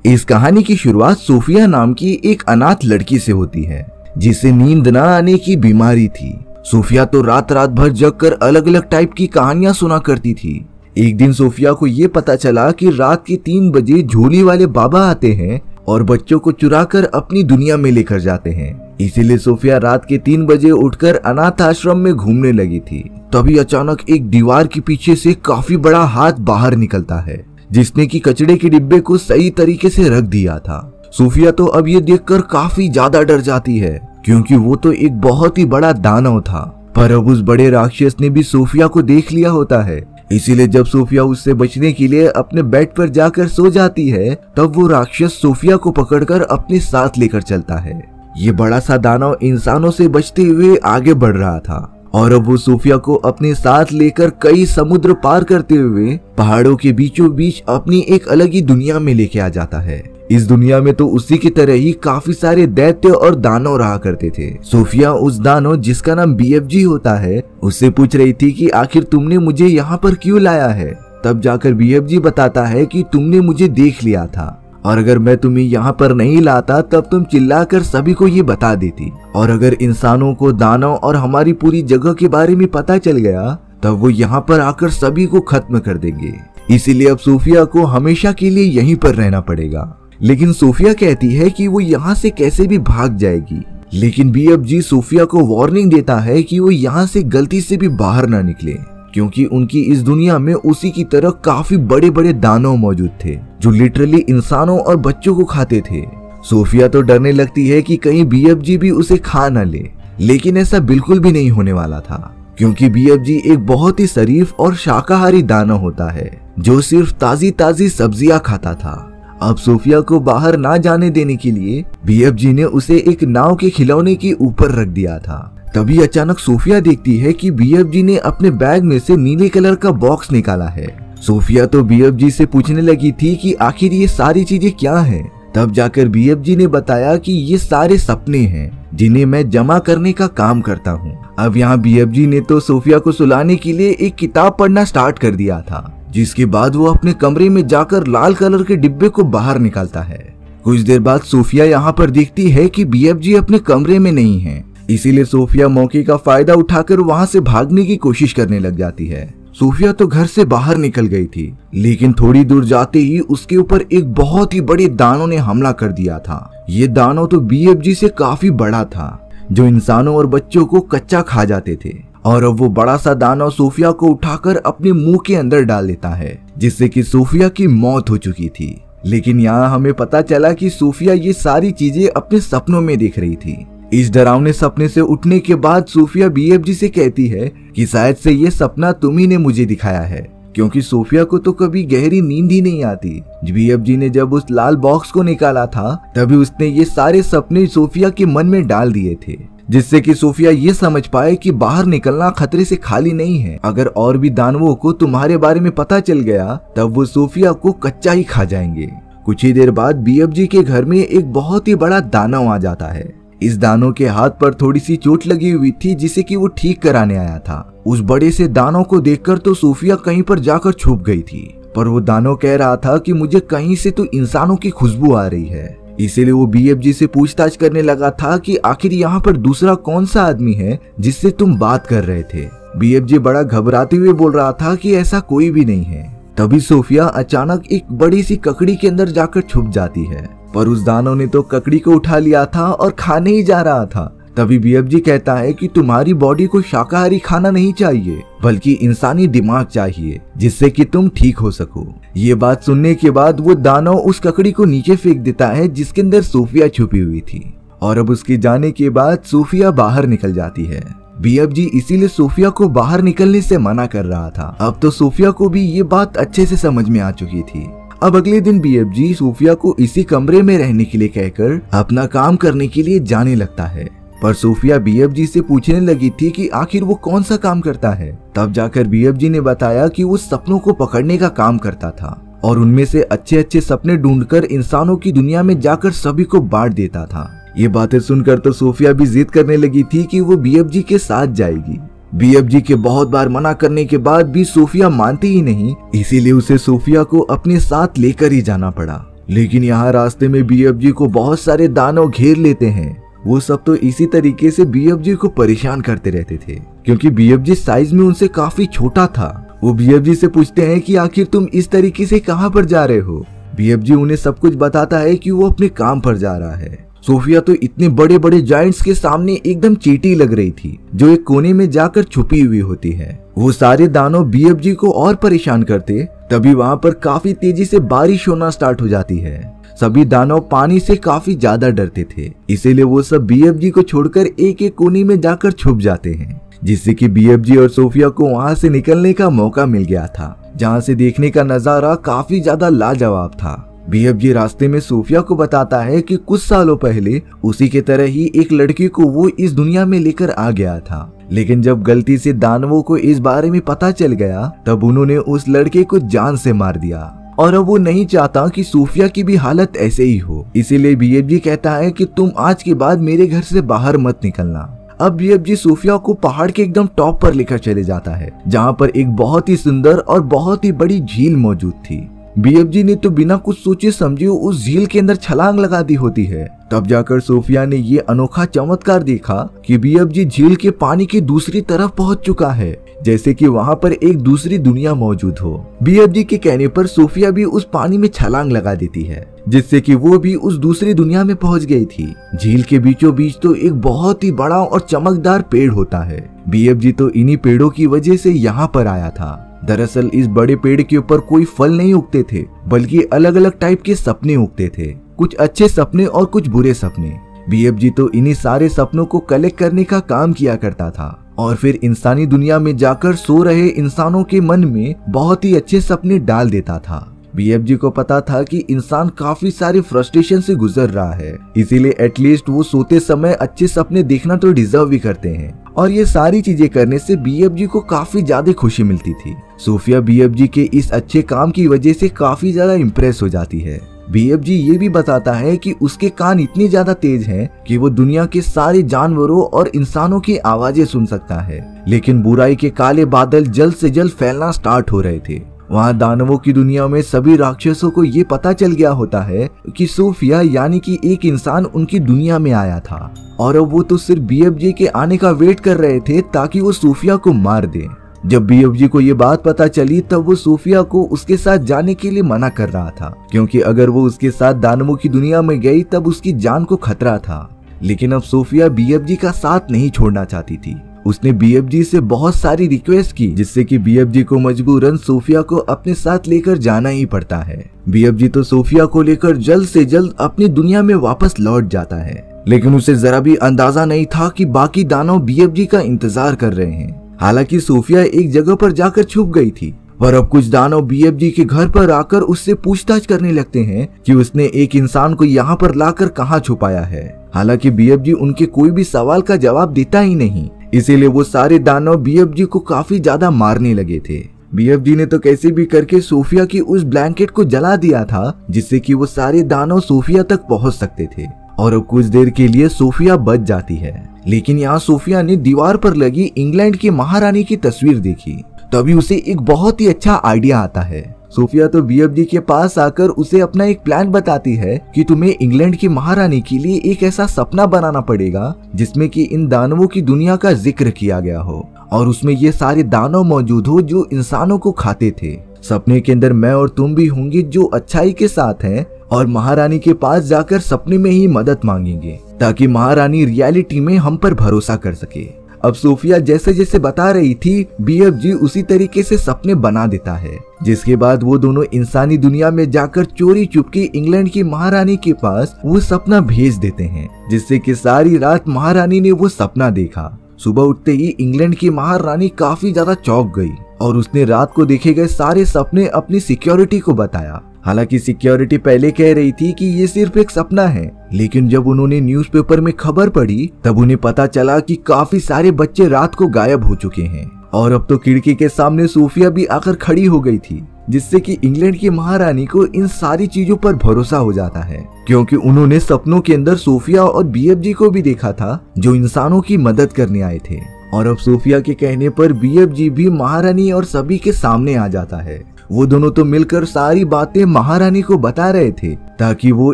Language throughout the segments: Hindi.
इस कहानी की शुरुआत सोफिया नाम की एक अनाथ लड़की से होती है जिसे नींद न आने की बीमारी थी। सोफिया तो रात रात भर जग कर अलग अलग टाइप की कहानियां सुना करती थी। एक दिन सोफिया को ये पता चला कि रात के 3 बजे झोली वाले बाबा आते हैं और बच्चों को चुराकर अपनी दुनिया में लेकर जाते हैं। इसीलिए सोफिया रात के 3 बजे उठकर अनाथ आश्रम में घूमने लगी थी। तभी अचानक एक दीवार के पीछे से काफी बड़ा हाथ बाहर निकलता है जिसने कि कचड़े के डिब्बे को सही तरीके से रख दिया था। सोफिया तो अब ये देखकर काफी ज्यादा डर जाती है क्योंकि वो तो एक बहुत ही बड़ा दानव था। पर अब उस बड़े राक्षस ने भी सोफिया को देख लिया होता है। इसीलिए जब सोफिया उससे बचने के लिए अपने बेड पर जाकर सो जाती है तब वो राक्षस सोफिया को पकड़कर अपने साथ लेकर चलता है। ये बड़ा सा दानव इंसानों से बचते हुए आगे बढ़ रहा था और अब वो सोफिया को अपने साथ लेकर कई समुद्र पार करते हुए पहाड़ों के बीचों बीच अपनी एक अलग ही दुनिया में लेके आ जाता है। इस दुनिया में तो उसी की तरह ही काफी सारे दैत्य और दानव रहा करते थे। सोफिया उस दानव जिसका नाम BFG होता है उससे पूछ रही थी कि आखिर तुमने मुझे यहाँ पर क्यों लाया है। तब जाकर BFG बताता है कि तुमने मुझे देख लिया था और अगर मैं तुम्हें यहाँ पर नहीं लाता तब तुम चिल्लाकर सभी को ये बता देती और अगर इंसानों को, दानव और हमारी पूरी जगह के बारे में पता चल गया तब वो यहाँ पर आकर सभी को खत्म कर देंगे। इसीलिए अब सोफिया को हमेशा के लिए यहीं पर रहना पड़ेगा। लेकिन सोफिया कहती है कि वो यहाँ से कैसे भी भाग जाएगी। लेकिन BFG सोफिया को वार्निंग देता है कि वो यहाँ से गलती से भी बाहर ना निकले क्योंकि उनकी इस दुनिया में उसी की तरह काफी बड़े बड़े दानव मौजूद थे जो लिटरली इंसानों और बच्चों को खाते थे। सोफिया तो डरने लगती है कि कहीं BFG भी उसे खा न ले। लेकिन ऐसा बिल्कुल भी नहीं होने वाला था क्योंकि BFG एक बहुत ही शरीफ और शाकाहारी दानव होता है जो सिर्फ ताजी ताजी सब्जियां खाता था। अब सोफिया को बाहर ना जाने देने के लिए BFG ने उसे एक नाव के खिलौने के ऊपर रख दिया था। तभी अचानक सोफिया देखती है कि BFG ने अपने बैग में से नीले कलर का बॉक्स निकाला है। सोफिया तो BFG से पूछने लगी थी कि आखिर ये सारी चीजें क्या हैं। तब जाकर BFG ने बताया कि ये सारे सपने हैं जिन्हें मैं जमा करने का काम करता हूँ। अब यहाँ BFG ने तो सोफिया को सुलाने के लिए एक किताब पढ़ना स्टार्ट कर दिया था जिसके बाद वो अपने कमरे में जाकर लाल कलर के डिब्बे को बाहर निकालता है। कुछ देर बाद सोफिया यहाँ पर देखती है कि BFG अपने कमरे में नहीं है। इसीलिए सोफिया मौके का फायदा उठाकर वहां से भागने की कोशिश करने लग जाती है। सोफिया तो घर से बाहर निकल गई थी लेकिन थोड़ी दूर जाते ही उसके ऊपर एक बहुत ही बड़े दानव ने हमला कर दिया था। ये दानव तो BFG से काफी बड़ा था जो इंसानों और बच्चों को कच्चा खा जाते थे और अब वो बड़ा सा दानव सोफिया को उठाकर अपने मुंह के अंदर डाल देता है जिससे कि सोफिया की मौत हो चुकी थी। लेकिन यहाँ हमें पता चला कि सोफिया ये सारी चीजें अपने सपनों में देख रही थी। इस डरावने सपने से उठने के बाद सोफिया BFG से कहती है कि शायद से ये सपना तुम ही ने मुझे दिखाया है क्योंकि सोफिया को तो कभी गहरी नींद ही नहीं आती। BFG ने जब उस लाल बॉक्स को निकाला था तभी उसने ये सारे सपने सोफिया के मन में डाल दिए थे जिससे कि सोफिया ये समझ पाए कि बाहर निकलना खतरे से खाली नहीं है। अगर और भी दानवों को तुम्हारे बारे में पता चल गया तब वो सोफिया को कच्चा ही खा जाएंगे। कुछ ही देर बाद BFG के घर में एक बहुत ही बड़ा दानव आ जाता है। इस दानव के हाथ पर थोड़ी सी चोट लगी हुई थी जिसे कि वो ठीक कराने आया था। उस बड़े से दानव को देखकर तो सोफिया कहीं पर जाकर छुप गई थी पर वो दानव कह रहा था कि मुझे कहीं से तो इंसानों की खुशबू आ रही है। इसीलिए वो BFG से पूछताछ करने लगा था कि आखिर यहाँ पर दूसरा कौन सा आदमी है जिससे तुम बात कर रहे थे। BFG बड़ा घबराते हुए बोल रहा था कि ऐसा कोई भी नहीं है। तभी सोफिया अचानक एक बड़ी सी ककड़ी के अंदर जाकर छुप जाती है पर उस दानव ने तो ककड़ी को उठा लिया था और खाने ही जा रहा था। तभी BFG कहता है कि तुम्हारी बॉडी को शाकाहारी खाना नहीं चाहिए बल्कि इंसानी दिमाग चाहिए जिससे कि तुम ठीक हो सको। ये बात सुनने के बाद वो दानव उस ककड़ी को नीचे फेंक देता है जिसके अंदर सोफिया छुपी हुई थी और अब उसके जाने के बाद सोफिया बाहर निकल जाती है। BFG इसीलिए सोफिया को बाहर निकलने से मना कर रहा था। अब तो सोफिया को भी ये बात अच्छे से समझ में आ चुकी थी। अब अगले दिन BFG सोफिया को इसी कमरे में रहने के लिए कहकर अपना काम करने के लिए जाने लगता है पर सोफिया BFG से पूछने लगी थी कि आखिर वो कौन सा काम करता है। तब जाकर BFG ने बताया कि वो सपनों को पकड़ने का काम करता था और उनमें से अच्छे अच्छे सपने ढूंढकर इंसानों की दुनिया में जाकर सभी को बांट देता था। ये बातें सुनकर तो सोफिया भी जिद करने लगी थी कि वो BFG के साथ जाएगी। BFG के बहुत बार मना करने के बाद भी सोफिया मानती ही नहीं, इसीलिए उसे सोफिया को अपने साथ लेकर ही जाना पड़ा। लेकिन यहाँ रास्ते में BFG को बहुत सारे दानव घेर लेते हैं। वो सब तो इसी तरीके से BFG को परेशान करते रहते थे, क्योंकि BFG साइज में उनसे काफी छोटा था। वो BFG से पूछते हैं कि आखिर तुम इस तरीके से कहाँ पर जा रहे हो। BFG उन्हें सब कुछ बताता है कि वो अपने काम पर जा रहा है। सोफिया तो इतने बड़े बड़े जायंट्स के सामने एकदम चींटी लग रही थी, जो एक कोने में जाकर छुपी हुई होती है। वो सारे दानव BFG को और परेशान करते, तभी वहाँ पर काफी तेजी से बारिश होना स्टार्ट हो जाती है। सभी दानव पानी से काफी ज्यादा डरते थे, इसीलिए वो सब BFG को छोड़कर एक एक कोने में जाकर छुप जाते हैं, जिससे कि BFG और सोफिया को वहाँ से निकलने का मौका मिल गया था, जहाँ से देखने का नजारा काफी ज्यादा लाजवाब था। BFG रास्ते में सोफिया को बताता है कि कुछ सालों पहले उसी के तरह ही एक लड़की को वो इस दुनिया में लेकर आ गया था, लेकिन जब गलती से दानवों को इस बारे में पता चल गया, तब उन्होंने उस लड़के को जान से मार दिया। और अब वो नहीं चाहता कि सोफिया की भी हालत ऐसे ही हो, इसीलिए BFG कहता है कि तुम आज के बाद मेरे घर से बाहर मत निकलना। अब BFG सोफिया को पहाड़ के एकदम टॉप पर लेकर चले जाता है, जहाँ पर एक बहुत ही सुंदर और बहुत ही बड़ी झील मौजूद थी। BFG ने तो बिना कुछ सोचे समझे उस झील के अंदर छलांग लगा दी होती है। तब जाकर सोफिया ने ये अनोखा चमत्कार देखा कि BFG झील के पानी की दूसरी तरफ पहुंच चुका है, जैसे कि वहां पर एक दूसरी दुनिया मौजूद हो। BFG के कहने पर सोफिया भी उस पानी में छलांग लगा देती है, जिससे कि वो भी उस दूसरी दुनिया में पहुंच गई थी। झील के बीचों बीच तो एक बहुत ही बड़ा और चमकदार पेड़ होता है। BFG तो इन्हीं पेड़ों की वजह से यहाँ पर आया था। दरअसल इस बड़े पेड़ के ऊपर कोई फल नहीं उगते थे, बल्कि अलग अलग टाइप के सपने उगते थे, कुछ अच्छे सपने और कुछ बुरे सपने। BFG तो इन्हीं सारे सपनों को कलेक्ट करने का काम किया करता था और फिर इंसानी दुनिया में जाकर सो रहे इंसानों के मन में बहुत ही अच्छे सपने डाल देता था। BFG को पता था कि इंसान काफी सारे फ्रस्ट्रेशन से गुजर रहा है, इसीलिए एटलीस्ट वो सोते समय अच्छे सपने देखना तो डिजर्व भी करते हैं। और ये सारी चीजें करने से BFG को काफी ज्यादा खुशी मिलती थी। सोफिया BFG के इस अच्छे काम की वजह से काफी ज्यादा इम्प्रेस हो जाती है। BFG ये भी बताता है कि उसके कान इतने ज्यादा तेज हैं कि वो दुनिया के सारे जानवरों और इंसानों की आवाजें सुन सकता है। लेकिन बुराई के काले बादल जल्द से जल्द फैलना स्टार्ट हो रहे थे। वहाँ दानवों की दुनिया में सभी राक्षसों को ये पता चल गया होता है कि सोफिया यानी कि एक इंसान उनकी दुनिया में आया था, और अब वो तो सिर्फ BFG के आने का वेट कर रहे थे ताकि वो सोफिया को मार दे। जब BFG को ये बात पता चली, तब वो सोफिया को उसके साथ जाने के लिए मना कर रहा था, क्योंकि अगर वो उसके साथ दानवों की दुनिया में गई तब उसकी जान को खतरा था। लेकिन अब सोफिया BFG का साथ नहीं छोड़ना चाहती थी। उसने BFG से बहुत सारी रिक्वेस्ट की, जिससे कि BFG को मजबूरन सोफिया को अपने साथ लेकर जाना ही पड़ता है। BFG तो सोफिया को लेकर जल्द से जल्द अपनी दुनिया में वापस लौट जाता है, लेकिन उसे जरा भी अंदाजा नहीं था कि बाकी दानव BFG का इंतजार कर रहे हैं। हालांकि सोफिया एक जगह पर जाकर छुप गई थी, पर अब कुछ दानव BFG के घर पर आकर उससे पूछताछ करने लगते हैं कि उसने एक इंसान को यहाँ पर लाकर कहाँ छुपाया है। हालांकि BFG उनके कोई भी सवाल का जवाब देता ही नहीं, इसीलिए वो सारे दानव BFG को काफी ज्यादा मारने लगे थे। BFG ने तो कैसे भी करके सोफिया की उस ब्लैंकेट को जला दिया था, जिससे कि वो सारे दानव सोफिया तक पहुंच सकते थे, और अब कुछ देर के लिए सोफिया बच जाती है। लेकिन यहाँ सोफिया ने दीवार पर लगी इंग्लैंड की महारानी की तस्वीर देखी, तभी उसे एक बहुत ही अच्छा आइडिया आता है। सोफिया तो BFG के पास आकर उसे अपना एक प्लान बताती है कि तुम्हें इंग्लैंड की महारानी के लिए एक ऐसा सपना बनाना पड़ेगा जिसमें कि इन दानवों की दुनिया का जिक्र किया गया हो, और उसमें ये सारे दानव मौजूद हो जो इंसानों को खाते थे। सपने के अंदर मैं और तुम भी होंगे जो अच्छाई के साथ हैं, और महारानी के पास जाकर सपने में ही मदद मांगेंगे, ताकि महारानी रियलिटी में हम पर भरोसा कर सके। अब सोफिया जैसे जैसे बता रही थी, BFG उसी तरीके से सपने बना देता है, जिसके बाद वो दोनों इंसानी दुनिया में जाकर चोरी चुपके इंग्लैंड की महारानी के पास वो सपना भेज देते हैं, जिससे कि सारी रात महारानी ने वो सपना देखा। सुबह उठते ही इंग्लैंड की महारानी काफी ज्यादा चौंक गई, और उसने रात को देखे गए सारे सपने अपनी सिक्योरिटी को बताया। हालांकि सिक्योरिटी पहले कह रही थी कि ये सिर्फ एक सपना है, लेकिन जब उन्होंने न्यूज़पेपर में खबर पढ़ी तब उन्हें पता चला कि काफी सारे बच्चे रात को गायब हो चुके हैं, और अब तो खिड़की के सामने सोफिया भी आकर खड़ी हो गई थी, जिससे कि इंग्लैंड की महारानी को इन सारी चीजों पर भरोसा हो जाता है, क्योंकि उन्होंने सपनों के अंदर सोफिया और BFG को भी देखा था जो इंसानों की मदद करने आए थे। और अब सोफिया के कहने पर BFG भी महारानी और सभी के सामने आ जाता है। वो दोनों तो मिलकर सारी बातें महारानी को बता रहे थे ताकि वो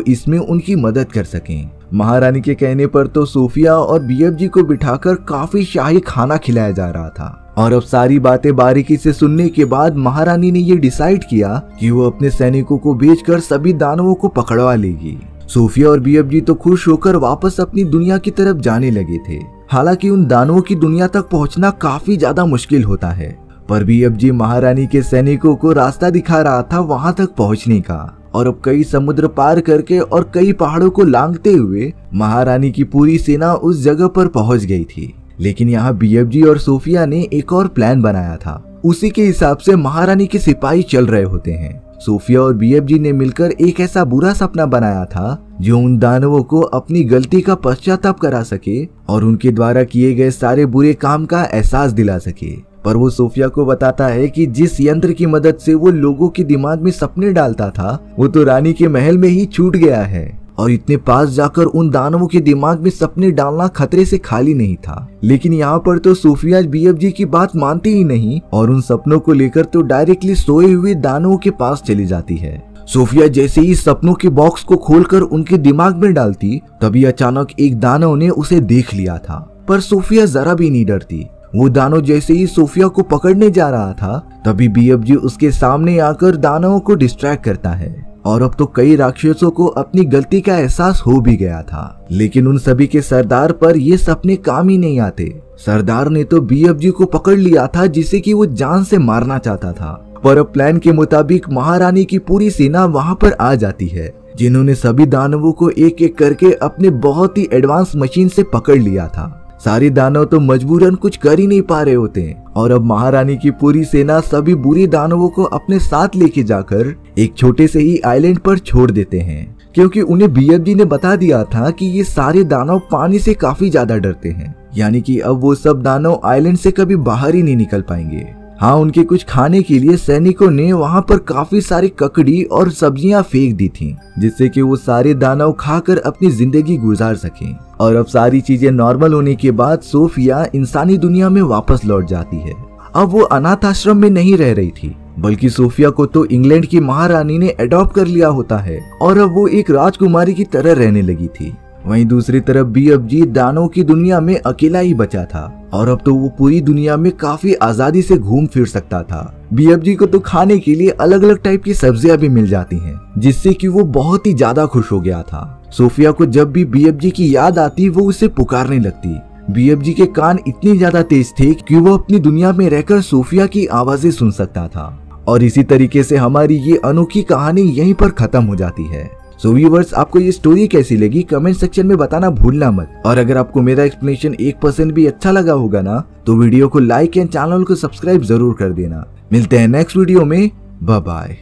इसमें उनकी मदद कर सकें। महारानी के कहने पर तो सोफिया और बीएफजी को बिठाकर काफी शाही खाना खिलाया जा रहा था। और अब सारी बातें बारीकी से सुनने के बाद महारानी ने ये डिसाइड किया कि वो अपने सैनिकों को भेजकर सभी दानवों को पकड़वा लेगी। सोफिया और बीएफजी तो खुश होकर वापस अपनी दुनिया की तरफ जाने लगे थे। हालांकि उन दानवों की दुनिया तक पहुंचना काफी ज्यादा मुश्किल होता है, पर बीएफजी महारानी के सैनिकों को रास्ता दिखा रहा था वहां तक पहुंचने का। और अब कई समुद्र पार करके और कई पहाड़ों को लांघते हुए महारानी की पूरी सेना उस जगह पर पहुंच गई थी। लेकिन यहाँ बीएफजी और सोफिया ने एक और प्लान बनाया था। उसी के हिसाब से महारानी के सिपाही चल रहे होते हैं। सोफिया और बीएफजी ने मिलकर एक ऐसा बुरा सपना बनाया था जो उन दानवों को अपनी गलती का पश्चाताप करा सके और उनके द्वारा किए गए सारे बुरे काम का एहसास दिला सके। पर वो सोफिया को बताता है कि जिस यंत्र की मदद से वो लोगों के दिमाग में सपने डालता था वो तो रानी के महल में ही छूट गया है और इतने पास जाकर उन दानवों के दिमाग में सपने डालना खतरे से खाली नहीं था। लेकिन यहाँ पर तो सोफिया बीएफजी की बात मानती ही नहीं और उन सपनों को लेकर तो डायरेक्टली सोए हुए दानवों के पास चली जाती है। सोफिया जैसे ही सपनों के बॉक्स को खोलकर उनके दिमाग में डालती तभी अचानक एक दानव ने उसे देख लिया था। पर सोफिया जरा भी नहीं डरती। वो दानव जैसे ही सोफिया को पकड़ने जा रहा था तभी बीएफजी उसके सामने आकर दानवों को डिस्ट्रैक्ट करता है। और अब तो कई राक्षसों को अपनी गलती का एहसास हो भी गया था। लेकिन उन सभी के सरदार पर ये सपने काम ही नहीं आते। सरदार ने तो बीएफजी को पकड़ लिया था जिसे कि वो जान से मारना चाहता था। पर अब प्लान के मुताबिक महारानी की पूरी सेना वहां पर आ जाती है, जिन्होंने सभी दानवों को एक एक करके अपने बहुत ही एडवांस मशीन से पकड़ लिया था। सारे दानव तो मजबूरन कुछ कर ही नहीं पा रहे होते और अब महारानी की पूरी सेना सभी बुरे दानवों को अपने साथ लेके जाकर एक छोटे से ही आइलैंड पर छोड़ देते हैं, क्योंकि उन्हें बीएफजी ने बता दिया था कि ये सारे दानव पानी से काफी ज्यादा डरते हैं। यानी कि अब वो सब दानव आइलैंड से कभी बाहर ही नहीं निकल पाएंगे। हाँ, उनके कुछ खाने के लिए सैनिकों ने वहाँ पर काफी सारी ककड़ी और सब्जियां फेंक दी थी, जिससे कि वो सारे दानव खाकर अपनी जिंदगी गुजार सकें। और अब सारी चीजें नॉर्मल होने के बाद सोफिया इंसानी दुनिया में वापस लौट जाती है। अब वो अनाथ आश्रम में नहीं रह रही थी, बल्कि सोफिया को तो इंग्लैंड की महारानी ने अडॉप्ट कर लिया होता है और अब वो एक राजकुमारी की तरह रहने लगी थी। वहीं दूसरी तरफ बीएफजी दानवों की दुनिया में अकेला ही बचा था और अब तो वो पूरी दुनिया में काफी आजादी से घूम फिर सकता था। बीएफजी को तो खाने के लिए अलग अलग टाइप की सब्जियां भी मिल जाती हैं, जिससे कि वो बहुत ही ज्यादा खुश हो गया था। सोफिया को जब भी बीएफजी की याद आती वो उसे पुकारने लगती। बीएफजी के कान इतने ज्यादा तेज थे कि वो अपनी दुनिया में रहकर सोफिया की आवाजें सुन सकता था। और इसी तरीके से हमारी ये अनोखी कहानी यहीं पर खत्म हो जाती है। सो व्यूअर्स, आपको ये स्टोरी कैसी लगी कमेंट सेक्शन में बताना भूलना मत। और अगर आपको मेरा एक्सप्लेनेशन 1% भी अच्छा लगा होगा ना तो वीडियो को लाइक एंड चैनल को सब्सक्राइब जरूर कर देना। मिलते हैं नेक्स्ट वीडियो में। Bye bye.